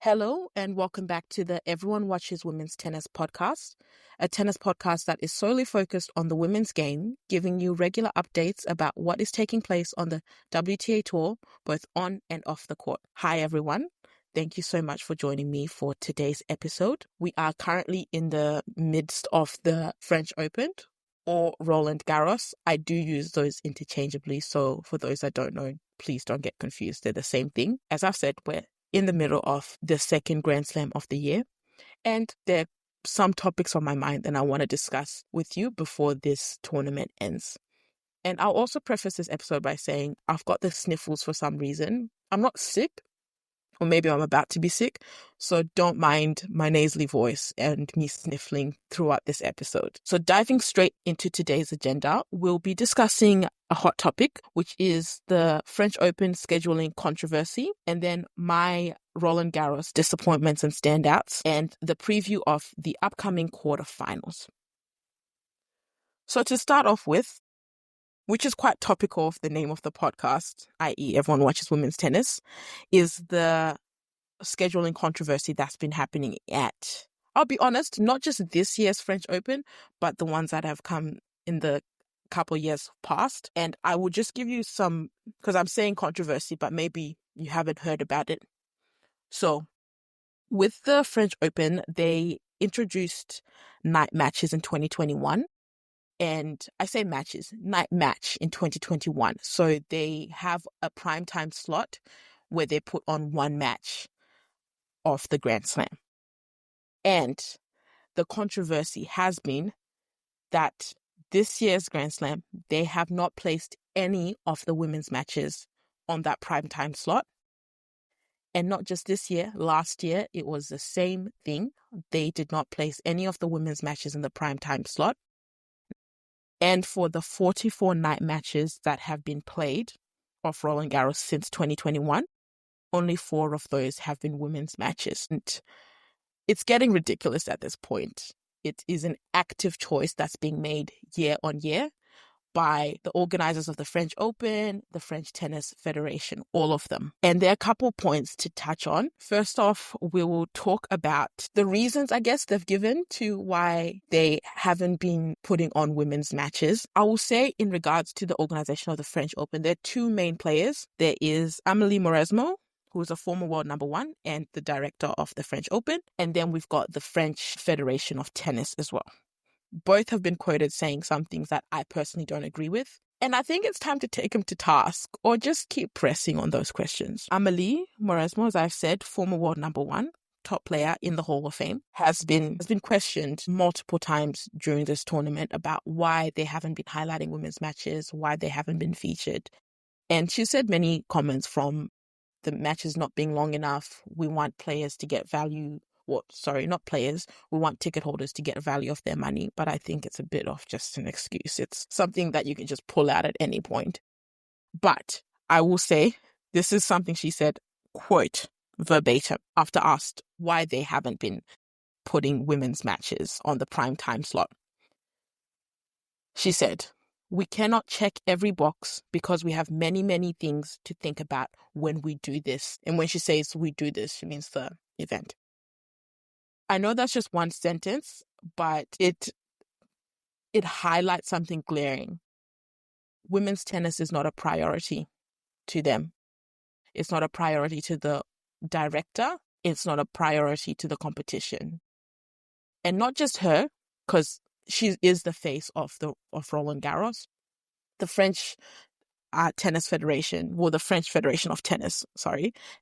Hello and welcome back to the Everyone Watches Women's Tennis podcast, a tennis podcast that is solely focused on the women's game, giving you regular updates about what is taking place on the WTA Tour, both on and off the court. Hi everyone. Thank you so much for joining me for today's episode. We are currently in the midst of the French Open or Roland Garros. I do use those interchangeably, so for those that don't know, please don't get confused. They're the same thing. As I've said, we're in the middle of the second Grand Slam of the year, and there are some topics on my mind that I want to discuss with you before this tournament ends. And I'll also preface this episode by saying I've got the sniffles for some reason. I'm not sick, or maybe I'm about to be sick, so don't mind my nasally voice and me sniffling throughout this episode. So diving straight into today's agenda, we'll be discussing a hot topic, which is the French Open scheduling controversy, and then my Roland Garros disappointments and standouts, and the preview of the upcoming quarterfinals. So to start off with, which is quite topical of the name of the podcast, i.e. Everyone Watches Women's Tennis, is the scheduling controversy that's been happening at, I'll be honest, not just this year's French Open, but the ones that have come in the couple years past. And I will just give you some, because I'm saying controversy, but maybe you haven't heard about it. So with the French Open, they introduced night matches in 2021. And I say matches, night match in 2021. So they have a primetime slot where they put on one match of the Grand Slam. And the controversy has been that this year's Grand Slam, they have not placed any of the women's matches on that primetime slot. And not just this year, last year, it was the same thing. They did not place any of the women's matches in the primetime slot. And for the 44 night matches that have been played of Roland Garros since 2021, only 4 of those have been women's matches. And it's getting ridiculous at this point. It is an active choice that's being made year on year by the organizers of the French Open, the French Tennis Federation, all of them. And there are a couple points to touch on. First off, we will talk about the reasons, I guess, they've given to why they haven't been putting on women's matches. I will say in regards to the organization of the French Open, there are 2 main players. There is Amélie Mauresmo, who is a former world number 1 and the director of the French Open. And then we've got the French Federation of Tennis as well. Both have been quoted saying some things that I personally don't agree with. And I think it's time to take them to task or just keep pressing on those questions. Amélie Mauresmo, as I've said, former world number 1, top player in the Hall of Fame, has been questioned multiple times during this tournament about why they haven't been highlighting women's matches, why they haven't been featured. And she said many comments from the matches not being long enough. We want players to get value. Not players. We want ticket holders to get value of their money. But I think it's a bit of just an excuse. It's something that you can just pull out at any point. But I will say this is something she said, quote, verbatim, after asked why they haven't been putting women's matches on the prime time slot. She said, "We cannot check every box because we have many, many things to think about when we do this." And when she says we do this, she means the event. I know that's just one sentence, but it highlights something glaring. Women's tennis is not a priority to them. It's not a priority to the director. It's not a priority to the competition. And not just her, because she is the face of Roland Garros. The French Tennis Federation, the French Federation of Tennis,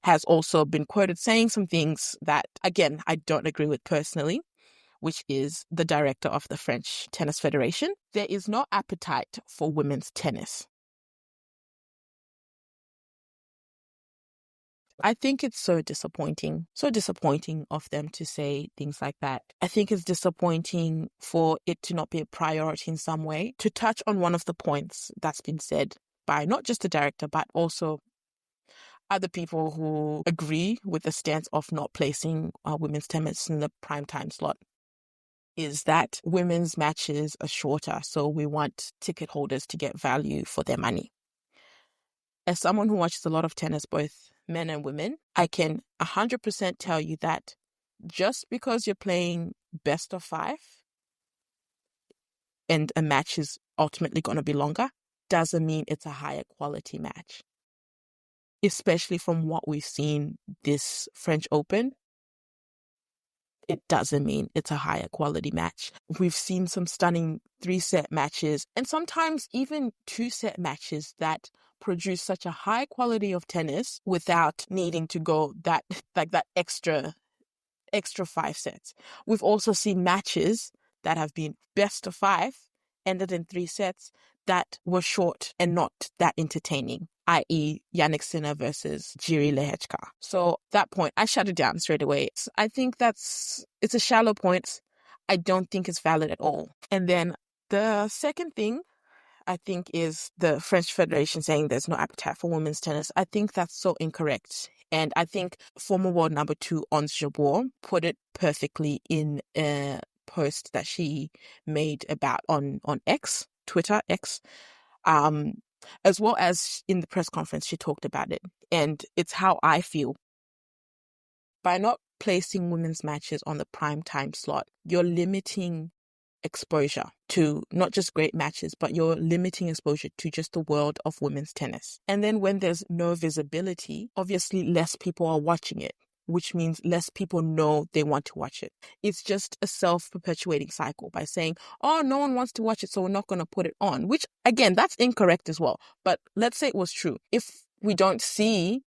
has also been quoted saying some things that, again, I don't agree with personally, which is the director of the French Tennis Federation. There is no appetite for women's tennis. I think it's so disappointing of them to say things like that. I think it's disappointing for it to not be a priority in some way. To touch on one of the points that's been said by not just the director, but also other people who agree with the stance of not placing women's tennis in the primetime slot, is that women's matches are shorter, so we want ticket holders to get value for their money. As someone who watches a lot of tennis, both men and women, I can 100% tell you that just because you're playing best of 5 and a match is ultimately going to be longer, doesn't mean it's a higher quality match. Especially from what we've seen this French Open, it doesn't mean it's a higher quality match. We've seen some stunning 3-set matches and sometimes even 2-set matches that produce such a high quality of tennis without needing to go that extra 5 sets. We've also seen matches that have been best of 5, ended in 3 sets, that were short and not that entertaining, i.e. Yannick Sinner versus Jiri Lehechka. So that point, I shut it down straight away. I think it's a shallow point. I don't think it's valid at all. And then the second thing, I think, is the French Federation saying there's no appetite for women's tennis. I think that's so incorrect. And I think former world number 2, Ons Jabeur, put it perfectly in a post that she made about on X, Twitter, X, as well as in the press conference, she talked about it. And it's how I feel. By not placing women's matches on the prime time slot, you're limiting exposure to not just great matches, but you're limiting exposure to just the world of women's tennis. And then when there's no visibility, obviously less people are watching it, which means less people know they want to watch it. It's just a self-perpetuating cycle by saying, oh, no one wants to watch it, so we're not going to put it on, which again, that's incorrect as well. But let's say it was true. If we don't see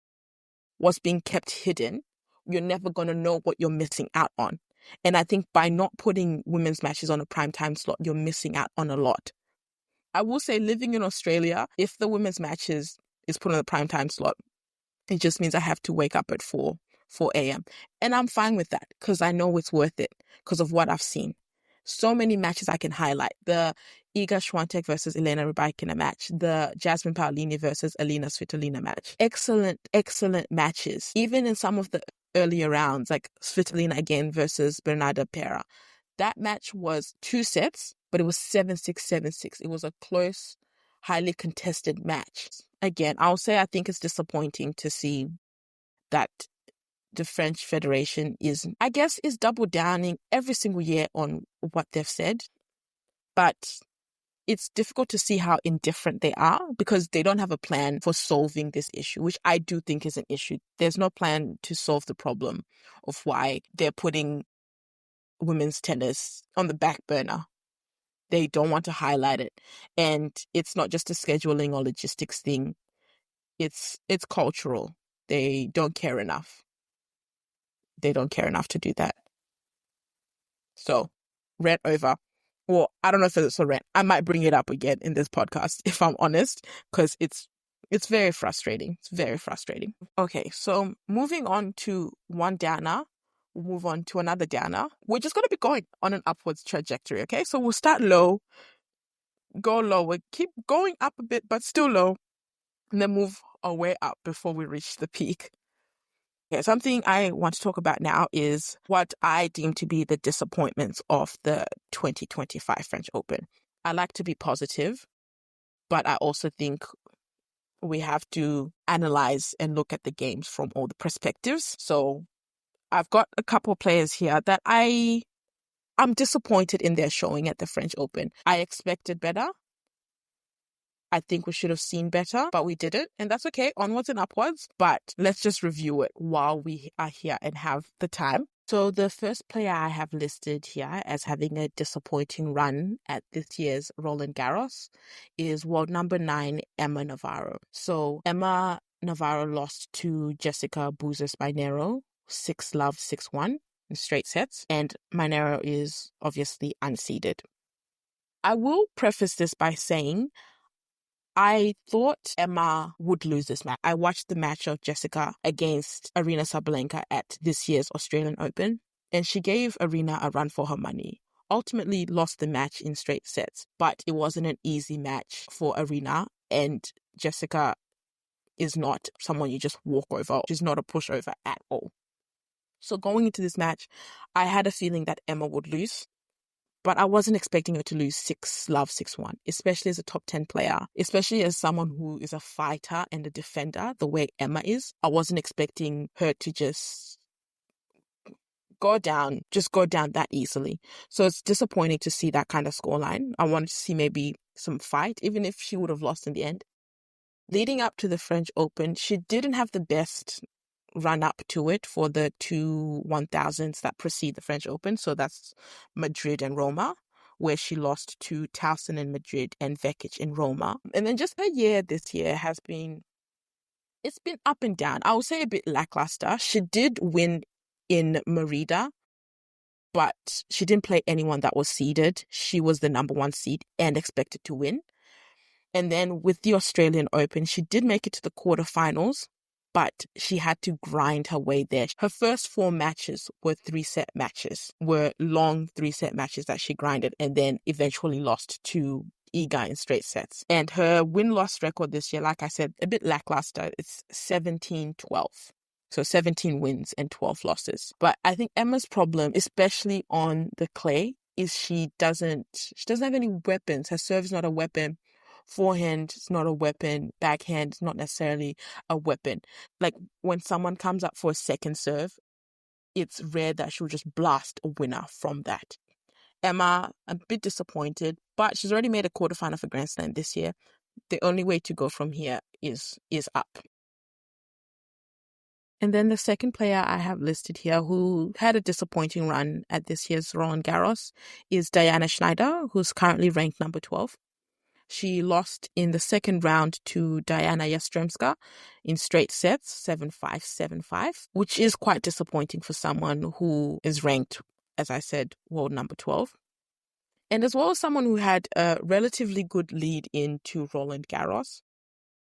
what's being kept hidden, you're never going to know what you're missing out on. And I think by not putting women's matches on a prime time slot, you're missing out on a lot. I will say, living in Australia, if the women's matches is put on the prime time slot, it just means I have to wake up at 4 a.m. And I'm fine with that because I know it's worth it because of what I've seen. So many matches I can highlight. The Iga Swiatek versus Elena Rybakina match. The Jasmine Paolini versus Alina Svitolina match. Excellent, excellent matches. Even in some of the earlier rounds, like Svitolina again versus Bernarda Pera. That match was 2 sets, but it was 7-6, 7-6. It was a close, highly contested match. Again, I'll say I think it's disappointing to see that the French Federation is double downing every single year on what they've said. But it's difficult to see how indifferent they are because they don't have a plan for solving this issue, which I do think is an issue. There's no plan to solve the problem of why they're putting women's tennis on the back burner. They don't want to highlight it. And it's not just a scheduling or logistics thing. It's cultural. They don't care enough. They don't care enough to do that. So, rant over. Well, I don't know if it's a rant. I might bring it up again in this podcast, if I'm honest, because it's very frustrating. It's very frustrating. Okay, so moving on to one downer, we'll move on to another downer. We're just going to be going on an upwards trajectory, okay? So we'll start low, go lower, keep going up a bit, but still low, and then move our way up before we reach the peak. Okay, something I want to talk about now is what I deem to be the disappointments of the 2025 French Open. I like to be positive, but I also think we have to analyze and look at the games from all the perspectives. So I've got a couple of players here that I'm disappointed in their showing at the French Open. I expected better. I think we should have seen better, but we didn't. And that's okay. Onwards and upwards. But let's just review it while we are here and have the time. So the first player I have listed here as having a disappointing run at this year's Roland Garros is world number 9, Emma Navarro. So Emma Navarro lost to Jessica Buses-Minero 6-love, 6-1 in straight sets. And Minero is obviously unseeded. I will preface this by saying I thought Emma would lose this match. I watched the match of Jessica against Aryna Sabalenka at this year's Australian Open, and she gave Aryna a run for her money. Ultimately lost the match in straight sets, but it wasn't an easy match for Aryna, and Jessica is not someone you just walk over. She's not a pushover at all. So going into this match, I had a feeling that Emma would lose, But I wasn't expecting her to lose 6-love 6-1, especially as a top 10 player, especially as someone who is a fighter and a defender, the way Emma is. I wasn't expecting her to just go down that easily. So it's disappointing to see that kind of scoreline. I wanted to see maybe some fight, even if she would have lost in the end. Leading up to the French Open, she didn't have the best run up to it for the two 1000s that precede the French Open. So that's Madrid and Roma, where she lost to Towson in Madrid and Vekic in Roma. And then just her year this year it's been up and down. I would say a bit lackluster. She did win in Merida, but she didn't play anyone that was seeded. She was the number 1 seed and expected to win. And then with the Australian Open, she did make it to the quarterfinals, but she had to grind her way there. Her first 4 matches were 3-set matches, were long 3-set matches that she grinded and then eventually lost to Iga in straight sets. And her win-loss record this year, like I said, a bit lackluster. It's 17-12. So 17 wins and 12 losses. But I think Emma's problem, especially on the clay, is she doesn't have any weapons. Her serve is not a weapon. Forehand is not a weapon. Backhand is not necessarily a weapon. Like when someone comes up for a second serve, it's rare that she'll just blast a winner from that. Emma, a bit disappointed, but she's already made a quarterfinal for Grand Slam this year. The only way to go from here is up. And then the second player I have listed here who had a disappointing run at this year's Roland Garros is Diana Schneider, who's currently ranked number 12. She lost in the second round to Diana Yastremska in straight sets, 7-5, 7-5, which is quite disappointing for someone who is ranked, as I said, world number 12. And as well as someone who had a relatively good lead into Roland Garros.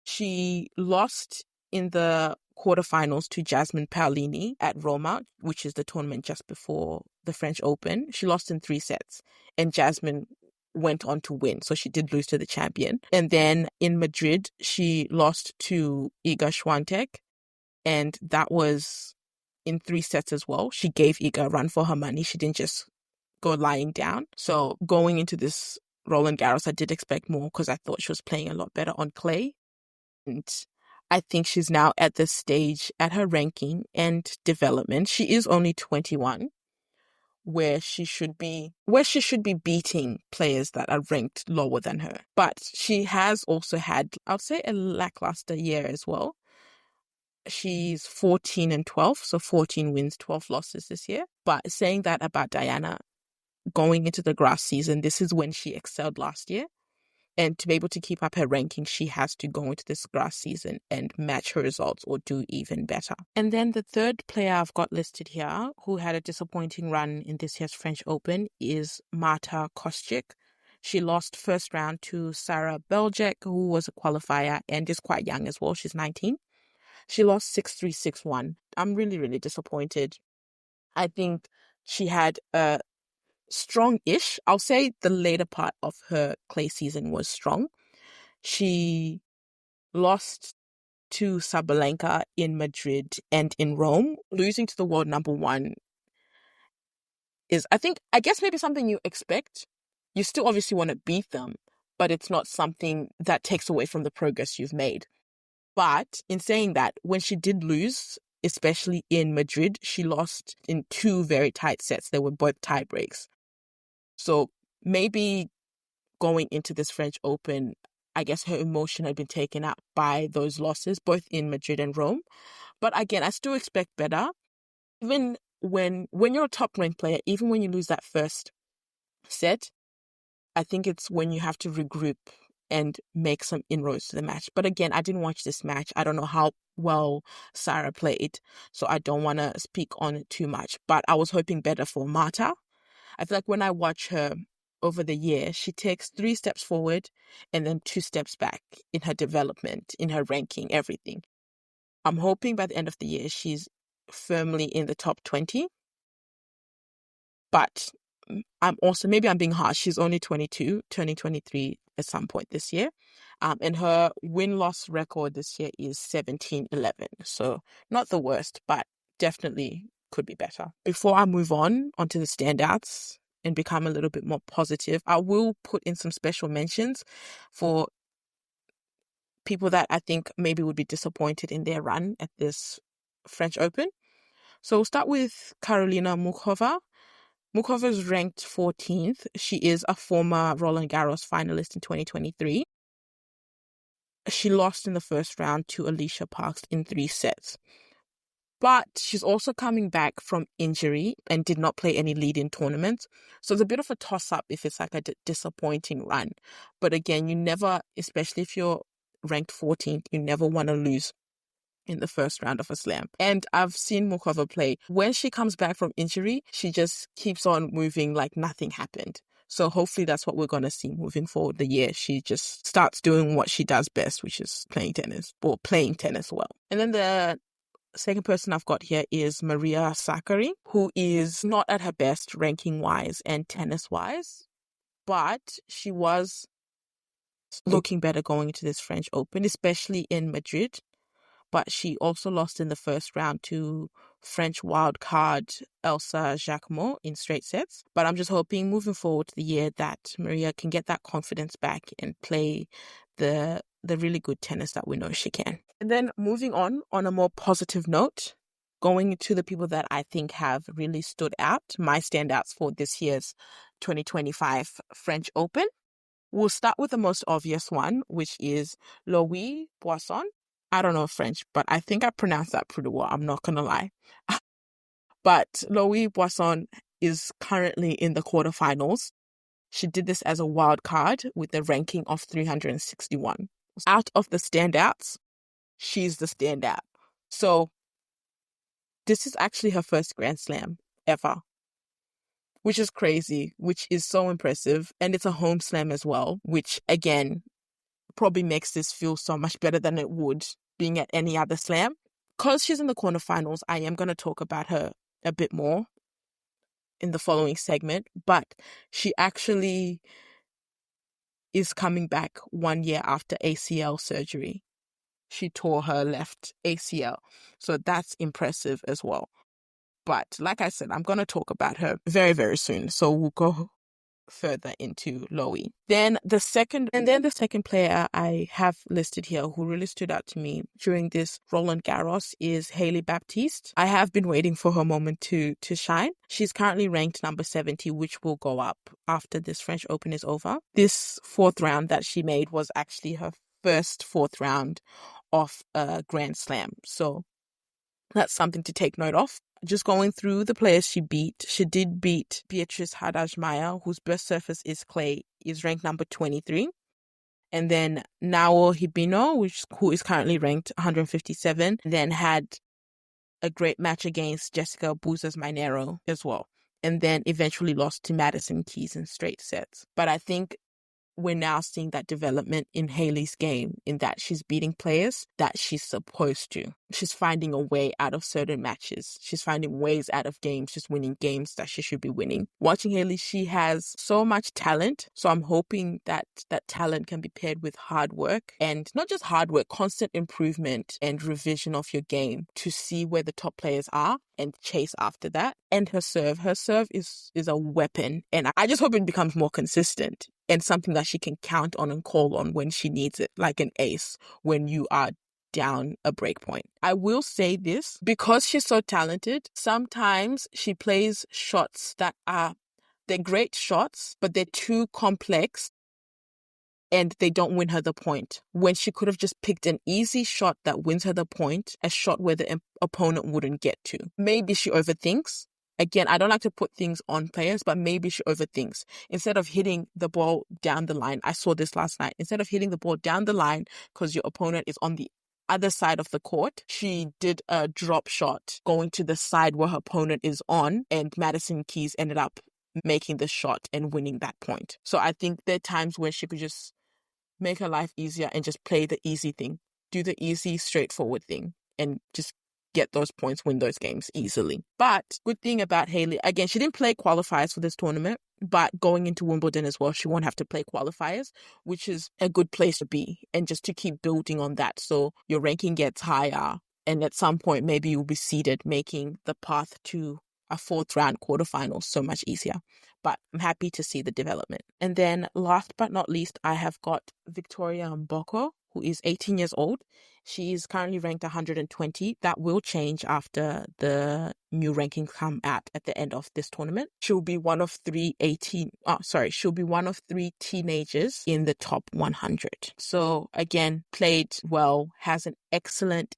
She lost in the quarterfinals to Jasmine Paolini at Roma, which is the tournament just before the French Open. She lost in 3 sets, and Jasmine went on to win, so she did lose to the champion. And then in Madrid, she lost to Iga Swiatek, and that was in 3 sets as well. She gave Iga a run for her money. She didn't just go lying down. So going into this Roland Garros, I did expect more because I thought she was playing a lot better on clay. And I think she's now at this stage at her ranking and development. She is only 21, where she should be beating players that are ranked lower than her. But she has also had, I'd say, a lackluster year as well. She's 14-12, so 14 wins, 12 losses this year. But saying that about Diana, going into the grass season, this is when she excelled last year. And to be able to keep up her ranking, she has to go into this grass season and match her results or do even better. And then the third player I've got listed here who had a disappointing run in this year's French Open is Marta Kostyuk. She lost first round to Sarah Beljek, who was a qualifier and is quite young as well. She's 19. She lost 6-3, 6-1. I'm really, really disappointed. I think she had a strong-ish. I'll say the later part of her clay season was strong. She lost to Sabalenka in Madrid and in Rome. Losing to the world number 1 is, I guess maybe something you expect. You still obviously want to beat them, but it's not something that takes away from the progress you've made. But in saying that, when she did lose, especially in Madrid, she lost in 2 very tight sets. They were both tie breaks. So maybe going into this French Open, I guess her emotion had been taken up by those losses, both in Madrid and Rome. But again, I still expect better. Even when you're a top-ranked player, even when you lose that first set, I think it's when you have to regroup and make some inroads to the match. But again, I didn't watch this match. I don't know how well Sarah played, so I don't want to speak on it too much. But I was hoping better for Marta. I feel like when I watch her over the year, she takes 3 steps forward and then 2 steps back in her development, in her ranking, everything. I'm hoping by the end of the year, she's firmly in the top 20. But maybe I'm being harsh. She's only 22, turning 23 at some point this year. And her win-loss record this year is 17-11. So not the worst, but definitely could be better. Before I move on onto the standouts and become a little bit more positive. I will put in some special mentions for people that I think maybe would be disappointed in their run at this French Open. So we'll start with Karolina Muchova. Muchova is ranked 14th. She is a former Roland Garros finalist in 2023. She lost in the first round to Alicia Parks in 3 sets. But she's also coming back from injury and did not play any lead-in tournaments. So it's a bit of a toss-up if it's like a disappointing run. But again, you never, especially if you're ranked 14th, you never want to lose in the first round of a slam. And I've seen Muchova play. When she comes back from injury, she just keeps on moving like nothing happened. So hopefully that's what we're going to see moving forward the year. She just starts doing what she does best, which is playing tennis well. And then the second person I've got here is Maria Sakkari, who is not at her best ranking-wise and tennis-wise, but she was looking better going into this French Open, especially in Madrid. But she also lost in the first round to French wildcard Elsa Jacquemot in straight sets. But I'm just hoping moving forward to the year that Maria can get that confidence back and play the really good tennis that we know she can. And then moving on a more positive note, going to the people that I think have really stood out, my standouts for this year's 2025 French Open. We'll start with the most obvious one, which is Louis Boisson. I don't know French, but I think I pronounced that pretty well. I'm not going to lie. But Louis Boisson is currently in the quarterfinals. She did this as a wild card with a ranking of 361. Out of the standouts, she's the standout. So this is actually her first Grand Slam ever, which is crazy, which is so impressive. And it's a home slam as well, which again, probably makes this feel so much better than it would being at any other slam. Because she's in the quarterfinals, I am going to talk about her a bit more in the following segment, but she actually is coming back 1 year after ACL surgery. She tore her left ACL. So that's impressive as well. But like I said, I'm going to talk about her very, very soon. So we'll go further into Louis. Then the second player I have listed here who really stood out to me during this Roland Garros is Hailey Baptiste. I have been waiting for her moment to shine. She's currently ranked number 70, which will go up after this French Open is over. This 4th round that she made was actually her first 4th round of a Grand Slam. So that's something to take note of. Just going through the players she beat, she did beat Beatrice Haddad-Maia, whose best surface is clay, is ranked number 23. And then Naoya Hibino, who is currently ranked 157, then had a great match against Jessica Bouzas-Minero as well. And then eventually lost to Madison Keys in straight sets. But I think we're now seeing that development in Hailey's game, in that she's beating players that she's supposed to. She's finding a way out of certain matches. She's finding ways out of games. She's winning games that she should be winning. Watching Hailey, she has so much talent. So I'm hoping that that talent can be paired with hard work, and not just hard work, constant improvement and revision of your game to see where the top players are and chase after that. And her serve is a weapon. And I just hope it becomes more consistent and something that she can count on and call on when she needs it, like an ace when you are down a break point. I will say this, because she's so talented, sometimes she plays shots they're great shots, but they're too complex and they don't win her the point. When she could have just picked an easy shot that wins her the point, a shot where the opponent wouldn't get to. Maybe she overthinks. Again, I don't like to put things on players, but maybe she overthinks. Instead of hitting the ball down the line, I saw this last night. Instead of hitting the ball down the line because your opponent is on the other side of the court, she did a drop shot going to the side where her opponent is on, and Madison Keys ended up making the shot and winning that point. So I think there are times where she could just make her life easier and just play the easy thing. Do the easy, straightforward thing and just get those points, win those games easily. But good thing about Hailey, again, she didn't play qualifiers for this tournament, but going into Wimbledon as well, she won't have to play qualifiers, which is a good place to be, and just to keep building on that so your ranking gets higher, and at some point maybe you'll be seeded, making the path to a 4th round quarterfinal so much easier. but I'm happy to see the development. And then last but not least, I have got Victoria Mboko, who is 18 years old. She is currently ranked 120. That will change after the new rankings come out at the end of this tournament. She'll be one of she'll be one of 3 teenagers in the top 100. So again, played well, has an excellent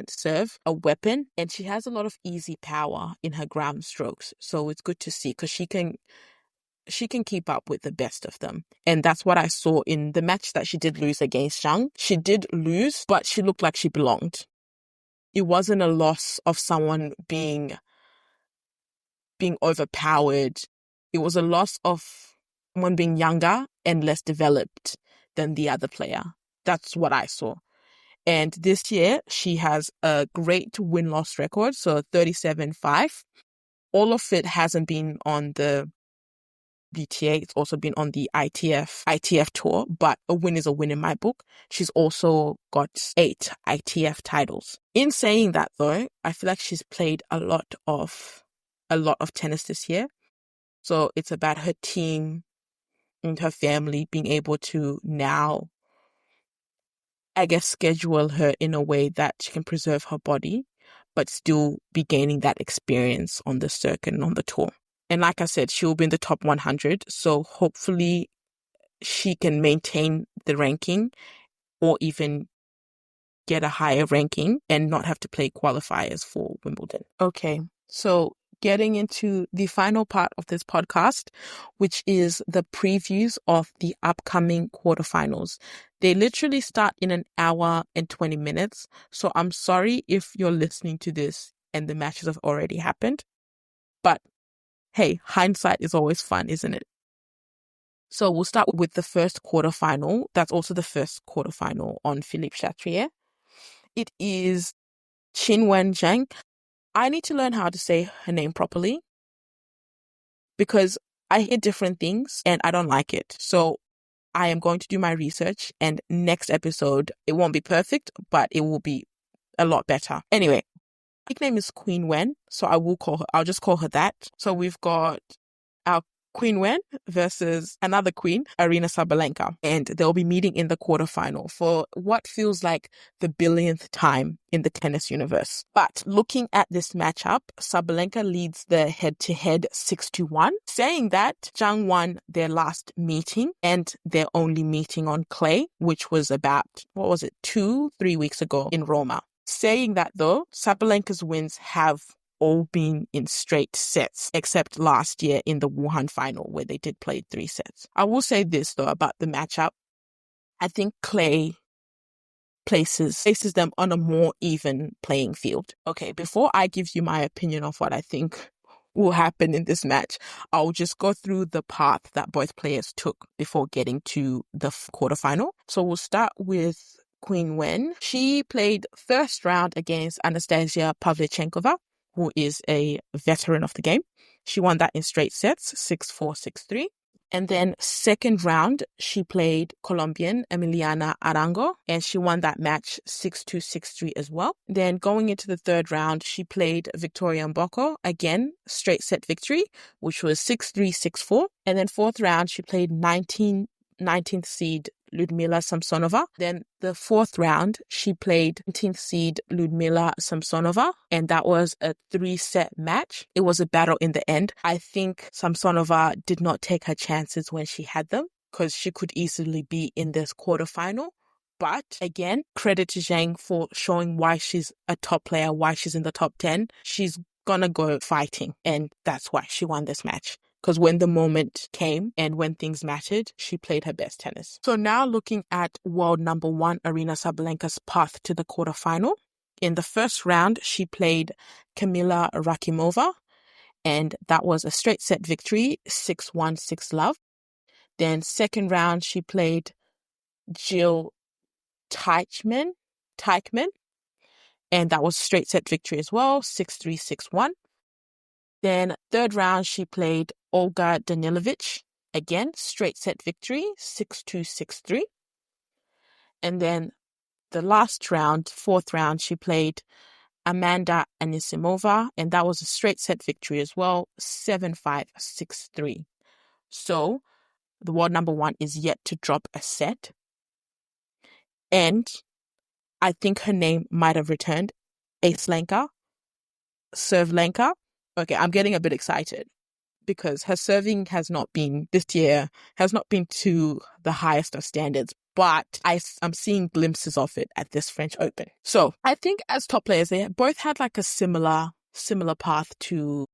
serve, a weapon, and she has a lot of easy power in her ground strokes. So it's good to see because she can keep up with the best of them. And that's what I saw in the match that she did lose against Zhang. She did lose, but she looked like she belonged. It wasn't a loss of someone being overpowered. It was a loss of someone being younger and less developed than the other player. That's what I saw. And this year, she has a great win-loss record, so 37-5. All of it hasn't been on the WTA. It's also been on the ITF tour, but a win is a win in my book. She's also got 8 ITF titles. In saying that, though, I feel like she's played a lot of tennis this year. So it's about her team and her family being able to now, I guess, schedule her in a way that she can preserve her body, but still be gaining that experience on the circuit and on the tour. And like I said, she'll be in the top 100. So hopefully she can maintain the ranking or even get a higher ranking and not have to play qualifiers for Wimbledon. Okay, so getting into the final part of this podcast, which is the previews of the upcoming quarterfinals. They literally start in an hour and 20 minutes. So I'm sorry if you're listening to this and the matches have already happened. But hey, hindsight is always fun, isn't it? So we'll start with the first quarterfinal. That's also the first quarterfinal on Philippe Chatrier. It is Qinwen Zhang. I need to learn how to say her name properly because I hear different things and I don't like it. So I am going to do my research, and next episode, it won't be perfect, but it will be a lot better. Anyway, her nickname is Queen Wen, so I'll just call her that. So we've got our Queen Wen versus another queen, Aryna Sabalenka, and they'll be meeting in the quarterfinal for what feels like the billionth time in the tennis universe. But looking at this matchup, Sabalenka leads the head-to-head 6-1, saying that Zhang won their last meeting and their only meeting on clay, which was about, 2-3 weeks ago in Roma. Saying that though, Sabalenka's wins have all been in straight sets, except last year in the Wuhan final where they did play 3 sets. I will say this though about the matchup. I think clay places them on a more even playing field. Okay, before I give you my opinion of what I think will happen in this match, I'll just go through the path that both players took before getting to the quarterfinal. So we'll start with Queen Wen. She played first round against Anastasia Pavlyuchenkova, who is a veteran of the game. She won that in straight sets, 6-4, 6-3. And then second round, she played Colombian Emiliana Arango, and she won that match 6-2, 6-3 as well. Then going into the third round, she played Victoria Mboko, again, straight set victory, which was 6-3, 6-4. And then fourth round, she played 19th seed Ludmila Samsonova. Then the fourth round, she played 19th seed Ludmila Samsonova, and that was a 3-set match. It was a battle in the end. I think Samsonova did not take her chances when she had them because she could easily be in this quarterfinal. But again, credit to Zhang for showing why she's a top player, why she's in the top 10. She's gonna go fighting, and that's why she won this match. Because when the moment came and when things mattered, she played her best tennis. So now looking at world number 1 Aryna Sabalenka's path to the quarterfinal. In the first round, she played Kamila Rakimova, and that was a straight set victory, 6-1, 6-love. Then second round, she played Jill Teichmann, and that was straight set victory as well, 6-3, 6-1. Then third round, she played Olga Danilovic, again, straight set victory, 6-2, 6-3. And then the last round, fourth round, she played Amanda Anisimova, and that was a straight set victory as well, 7-5, 6-3. So the world number one is yet to drop a set. And I think her name might have returned. Ace-Lenka, Serve-Lenka. Okay, I'm getting a bit excited because her serving has not been to the highest of standards, but I'm seeing glimpses of it at this French Open. So I think as top players, they both had like a similar path to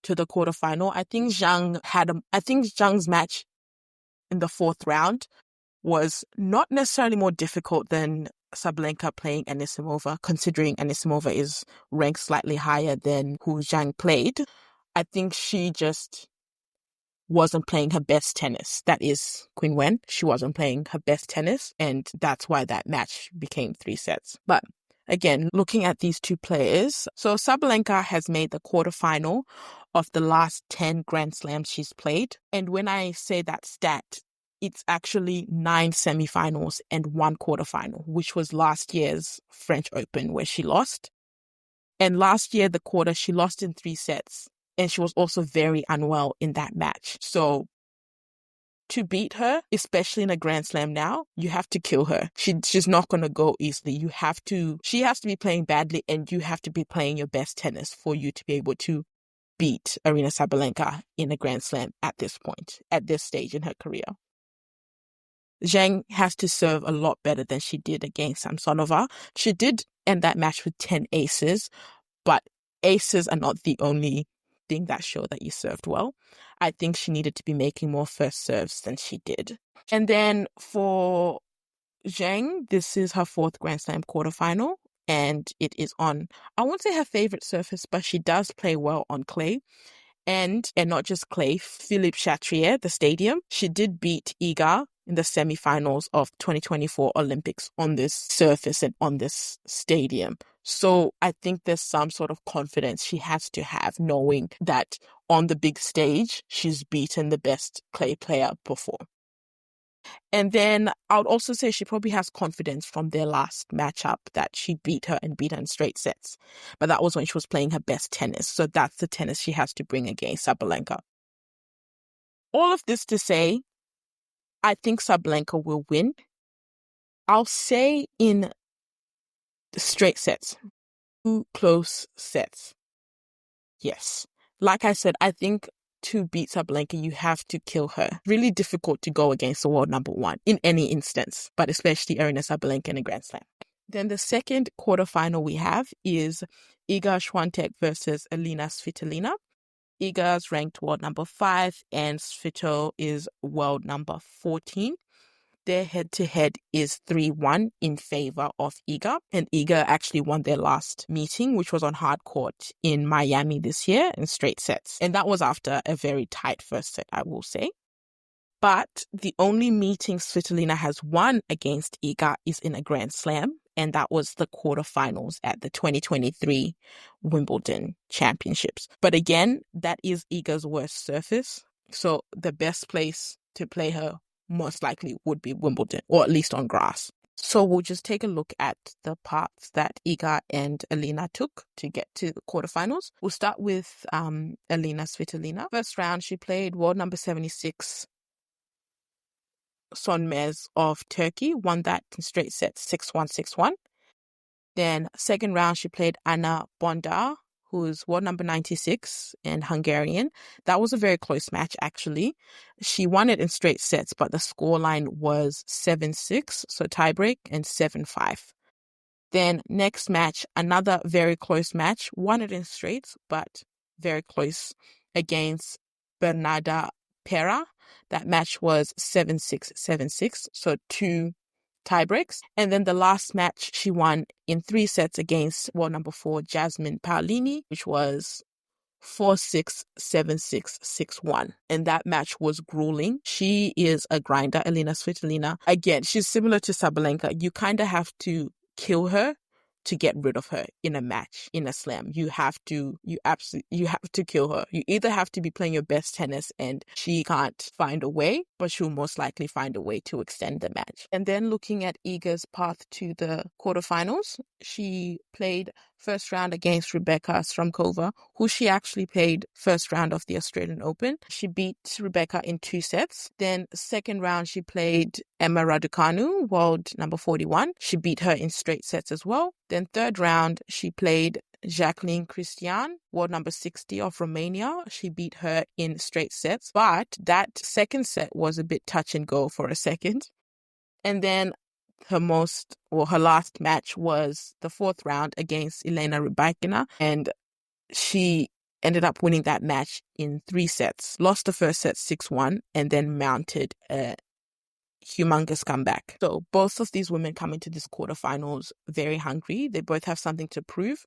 the quarterfinal. I think Zhang's match in the fourth round was not necessarily more difficult than Sabalenka playing Anisimova, considering Anisimova is ranked slightly higher than who Zhang played. I think she just wasn't playing her best tennis. That is Queen Wen. She wasn't playing her best tennis, and that's why that match became 3 sets. But again, looking at these two players, so Sabalenka has made the quarterfinal of the last 10 Grand Slams she's played. And when I say that stat, it's actually 9 semifinals and 1 quarterfinal, which was last year's French Open where she lost. And last year, the quarter, she lost in 3 sets. And she was also very unwell in that match. So to beat her, especially in a Grand Slam now, you have to kill her. She's not going to go easily. She has to be playing badly, and you have to be playing your best tennis for you to be able to beat Aryna Sabalenka in a Grand Slam at this point, at this stage in her career. Zhang has to serve a lot better than she did against Samsonova. She did end that match with 10 aces, but aces are not the only thing that show that you served well. I think she needed to be making more first serves than she did. And then for Zhang, this is her 4th Grand Slam quarterfinal, and it is on, I won't say her favorite surface, but she does play well on clay. And not just clay, Philippe Chatrier, the stadium. She did beat Iga in the semifinals of 2024 Olympics on this surface and on this stadium. So I think there's some sort of confidence she has to have, knowing that on the big stage, she's beaten the best clay player before. And then I would also say she probably has confidence from their last matchup that she beat her in straight sets. But that was when she was playing her best tennis. So that's the tennis she has to bring against Sabalenka. All of this to say, I think Sabalenka will win. I'll say in straight sets. 2 close sets. Yes. Like I said, I think to beat Sabalenka, you have to kill her. Really difficult to go against the world number one in any instance, but especially Aryna Sabalenka in a Grand Slam. Then the second quarterfinal we have is Iga Swiatek versus Alina Svitolina. Iga's ranked world number 5 and Svito is world number 14. Their head-to-head is 3-1 in favor of Iga. And Iga actually won their last meeting, which was on hard court in Miami this year in straight sets. And that was after a very tight first set, I will say. But the only meeting Svitolina has won against Iga is in a Grand Slam. And that was the quarterfinals at the 2023 Wimbledon Championships. But again, that is Iga's worst surface. So the best place to play her most likely would be Wimbledon, or at least on grass. So we'll just take a look at the paths that Iga and Alina took to get to the quarterfinals. We'll start with Alina Svitolina. First round, she played world number 76, Sonmez of Turkey, won that in straight sets 6-1, 6-1. Then second round, she played Anna Bondar, who's world number 96 and Hungarian. That was a very close match, actually. She won it in straight sets, but the scoreline was 7-6, so tiebreak, and 7-5. Then next match, another very close match, won it in straights, but very close against Bernarda Pera. That match was 7-6, 7-6, so 2 tiebreaks. And then the last match she won in 3 sets against world number 4 Jasmine Paolini, which was 4-6, 7-6, 6-1. And that match was grueling. She is a grinder, Alina Svitolina. Again, she's similar to Sabalenka. You kind of have to kill her to get rid of her in a match, in a slam. You have to kill her. You either have to be playing your best tennis and she can't find a way, but she'll most likely find a way to extend the match. And then looking at Iga's path to the quarterfinals, she played first round against Rebecca Strumkova, who she actually played first round of the Australian Open. She beat Rebecca in 2 sets. Then second round, she played Emma Raducanu, world number 41. She beat her in straight sets as well. Then third round, she played Jacqueline Cristian, world number 60 of Romania. She beat her in straight sets, but that second set was a bit touch and go for a second. And then her last match was the fourth round against Elena Rybakina, and she ended up winning that match in 3 sets. Lost the first set 6-1, and then mounted a humongous comeback. So both of these women come into this quarterfinals very hungry. They both have something to prove.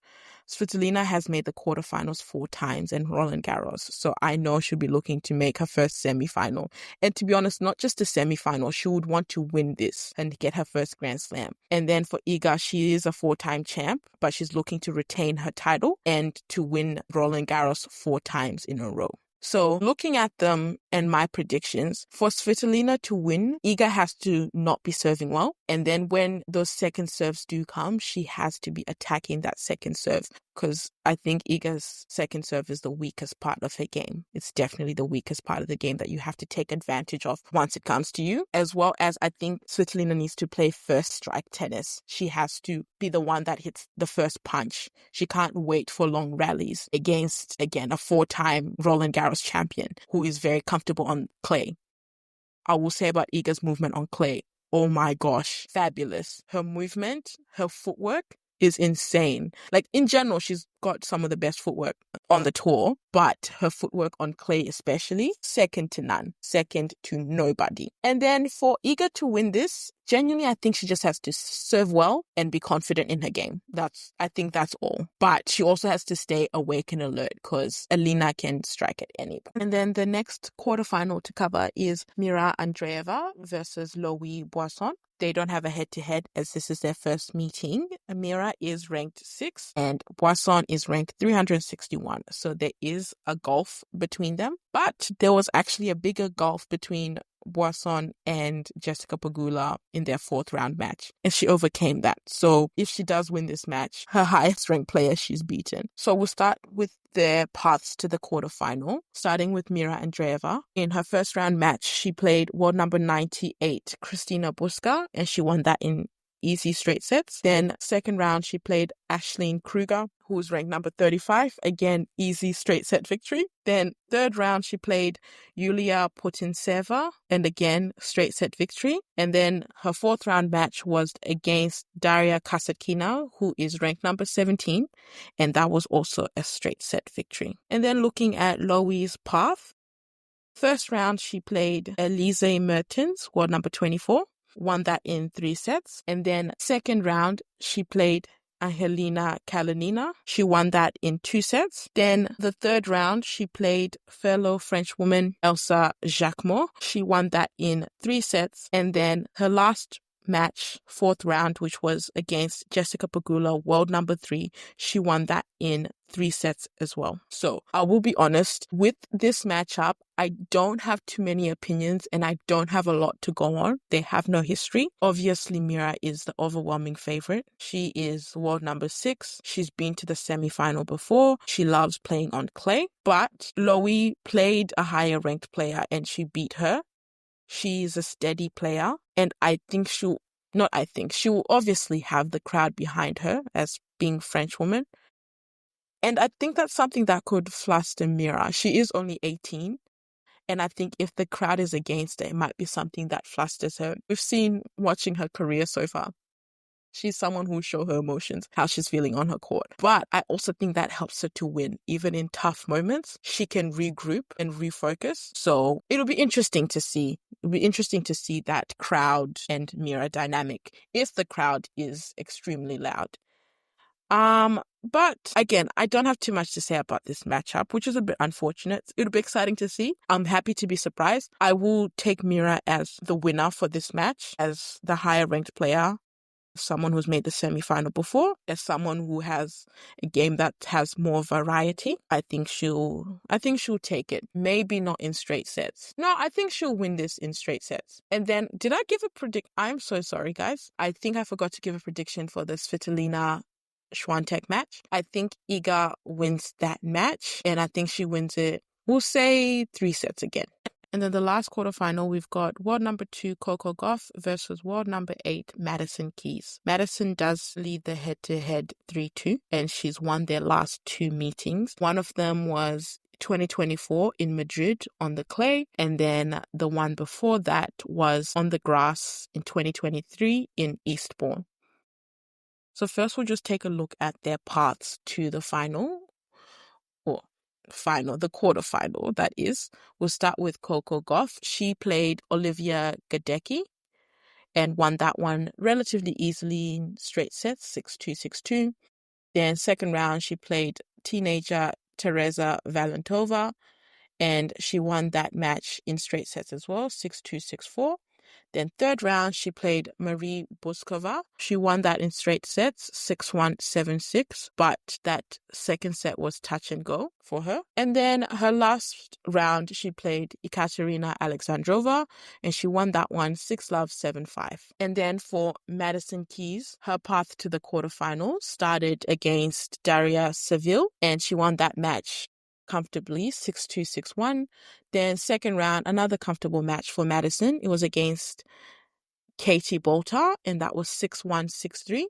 Svitolina has made the quarterfinals 4 times in Roland Garros, so I know she'll be looking to make her first semi-final. And to be honest, not just a semi-final, she would want to win this and get her first Grand Slam. And then for Iga, she is a 4-time champ, but she's looking to retain her title and to win Roland Garros 4 times in a row. So looking at them and my predictions, for Svitolina to win, Iga has to not be serving well. And then when those second serves do come, she has to be attacking that second serve, because I think Iga's second serve is the weakest part of her game. It's definitely the weakest part of the game that you have to take advantage of once it comes to you. As well as I think Svitolina needs to play first strike tennis. She has to be the one that hits the first punch. She can't wait for long rallies against, again, a 4-time Roland Garros champion who is very comfortable on clay. I will say about Iga's movement on clay, oh my gosh, fabulous. Her movement, her footwork is insane. Like in general, she's got some of the best footwork on the tour, but her footwork on clay especially, second to none, second to nobody. And then for Iga to win this, genuinely, I think she just has to serve well and be confident in her game. I think that's all. But she also has to stay awake and alert, because Alina can strike at any point. And then the next quarterfinal to cover is Mira Andreeva versus Loui Boisson. They don't have a head-to-head as this is their first meeting. Mira is ranked 6th and Boisson is ranked 361. So there is a gulf between them. But there was actually a bigger gulf between Boisson and Jessica Pegula in their 4th round match, and she overcame that. So if she does win this match, her highest ranked player she's beaten. So we'll start with their paths to the quarterfinal, starting with Mira Andreeva. In her first round match, she played world number 98 Kristina Buska, and she won that in easy straight sets. Then second round, she played Ashleen Kruger, who was ranked number 35. Again, easy straight set victory. Then third round, she played Yulia Putintseva, and again, straight set victory. And then her 4th round match was against Daria Kasatkina, who is ranked number 17. And that was also a straight set victory. And then looking at Loui's path, first round, she played Elise Mertens, world number 24. Won that in 3 sets. And then second round, she played Angelina Kalinina. She won that in 2 sets. Then the third round, she played fellow French woman Elsa Jacquemot. She won that in 3 sets. And then her last match, 4th round, which was against Jessica Pegula, world number 3, she won that in 3 sets as well. So I will be honest, with this matchup, I don't have too many opinions and I don't have a lot to go on. They have no history. Obviously, Mira is the overwhelming favorite. She is world number 6. She's been to the semi-final before. She loves playing on clay, but Loui played a higher ranked player and she beat her. She's a steady player, and I think she will obviously have the crowd behind her as being French woman. And I think that's something that could fluster Mira. She is only 18. And I think if the crowd is against her, it might be something that flusters her. We've seen watching her career so far. She's someone who will show her emotions, how she's feeling on her court. But I also think that helps her to win. Even in tough moments, she can regroup and refocus. So it'll be interesting to see. It'll be interesting to see that crowd and Mira dynamic if the crowd is extremely loud. But again, I don't have too much to say about this matchup, which is a bit unfortunate. It'll be exciting to see. I'm happy to be surprised. I will take Mira as the winner for this match, as the higher ranked player. someone who's made the semi-final before, as someone who has a game that has more variety, I think she'll take it. Maybe not in straight sets. No, I think she'll win this in straight sets. And then, did I give a predict? I'm so sorry, guys. I think I forgot to give a prediction for the Svitolina Swiatek match. I think Iga wins that match, and I think she wins it, we'll say 3 sets again. And then the last quarterfinal, we've got world number 2 Coco Gauff versus world number 8 Madison Keys. Madison does lead the head-to-head 3-2, and she's won their last 2 meetings. One of them was 2024 in Madrid on the clay, and then the one before that was on the grass in 2023 in Eastbourne. So first we'll just take a look at their paths to the the quarterfinal, that is. We'll start with Coco Gauff. She played Olivia Gadecki and won that one relatively easily in straight sets, 6-2, 6-2. Then second round, she played teenager Teresa Valentova, and she won that match in straight sets as well, 6-2, 6-4. Then third round, she played Marie Bouzkova. She won that in straight sets, 6-1, 7-6. But that second set was touch and go for her. And then her last round, she played Ekaterina Alexandrova, and she won that one, 6-love, 7-5. And then for Madison Keys, her path to the quarterfinals started against Daria Seville, and she won that match comfortably, 6-2, 6-1. Then second round, another comfortable match for Madison. It was against Katie Boltar, and that was 6-1, 6-3.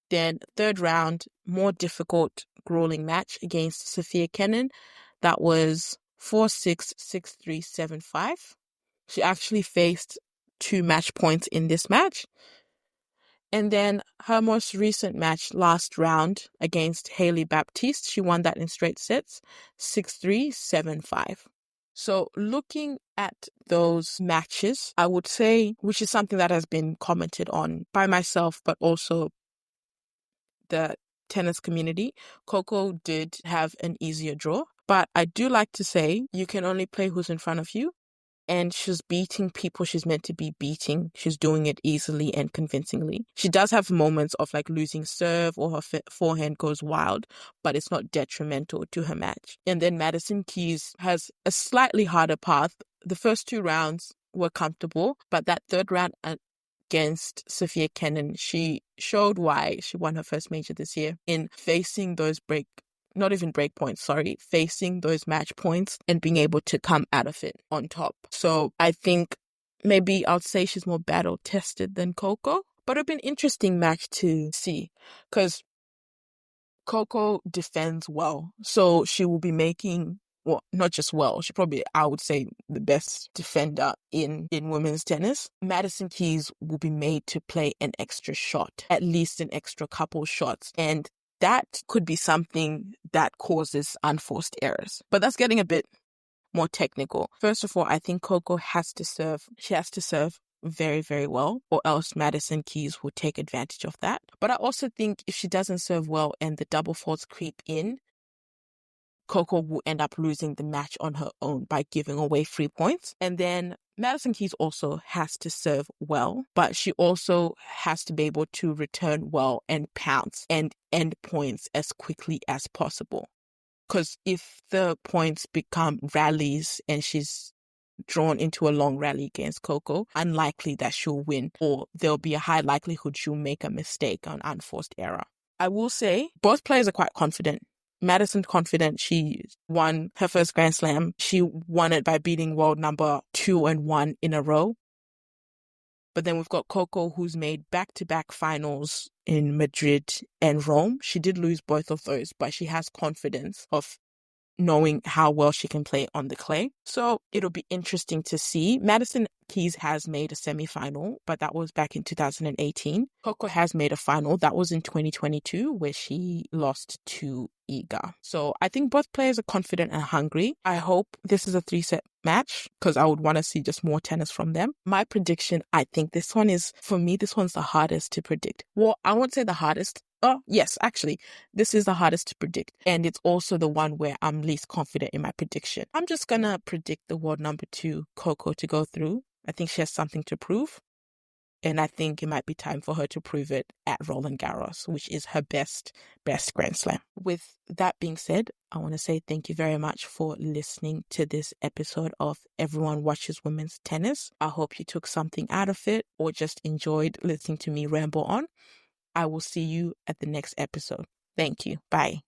Then third round, more difficult, grueling match against Sophia Kenin. That was 4-6, 6-3, 7-5. She actually faced 2 match points in this match. And then her most recent match, last round, against Hailey Baptiste, she won that in straight sets, 6-3, 7-5. So looking at those matches, I would say, which is something that has been commented on by myself, but also the tennis community, Coco did have an easier draw. But I do like to say you can only play who's in front of you. And she's beating people she's meant to be beating. She's doing it easily and convincingly. She does have moments of like losing serve or her forehand goes wild, but it's not detrimental to her match. And then Madison Keys has a slightly harder path. The first 2 rounds were comfortable, but that third round against Sophia Kenin, she showed why she won her first major this year in facing those facing those match points and being able to come out of it on top. So I think maybe I'd say she's more battle tested than Coco, but it'd be an interesting match to see because Coco defends well. So she will be making, well, not just well, she probably, I would say, the best defender in women's tennis. Madison Keys will be made to play an extra shot, at least an extra couple shots. And that could be something that causes unforced errors. But that's getting a bit more technical. First of all, I think Coco has to serve. She has to serve very, very well, or else Madison Keys will take advantage of that. But I also think if she doesn't serve well and the double faults creep in, Coco will end up losing the match on her own by giving away 3 points. And then Madison Keys also has to serve well, but she also has to be able to return well and pounce and end points as quickly as possible. Because if the points become rallies and she's drawn into a long rally against Coco, unlikely that she'll win, or there'll be a high likelihood she'll make a mistake, an unforced error. I will say both players are quite confident. Madison confident. She won her first Grand Slam. She won it by beating world number 2 and 1 in a row. But then we've got Coco, who's made back-to-back finals in Madrid and Rome. She did lose both of those, but she has confidence of knowing how well she can play on the clay. So it'll be interesting to see. Madison Keys has made a semi-final, but that was back in 2018. Coco has made a final. That was in 2022, where she lost to Iga. So I think both players are confident and hungry. I hope this is a 3-set match because I would want to see just more tennis from them. My prediction, I think this one's the hardest to predict. Well, I won't say the hardest. Oh, yes, actually, this is the hardest to predict. And it's also the one where I'm least confident in my prediction. I'm just going to predict the world number 2, Coco, to go through. I think she has something to prove. And I think it might be time for her to prove it at Roland Garros, which is her best Grand Slam. With that being said, I want to say thank you very much for listening to this episode of Everyone Watches Women's Tennis. I hope you took something out of it or just enjoyed listening to me ramble on. I will see you at the next episode. Thank you. Bye.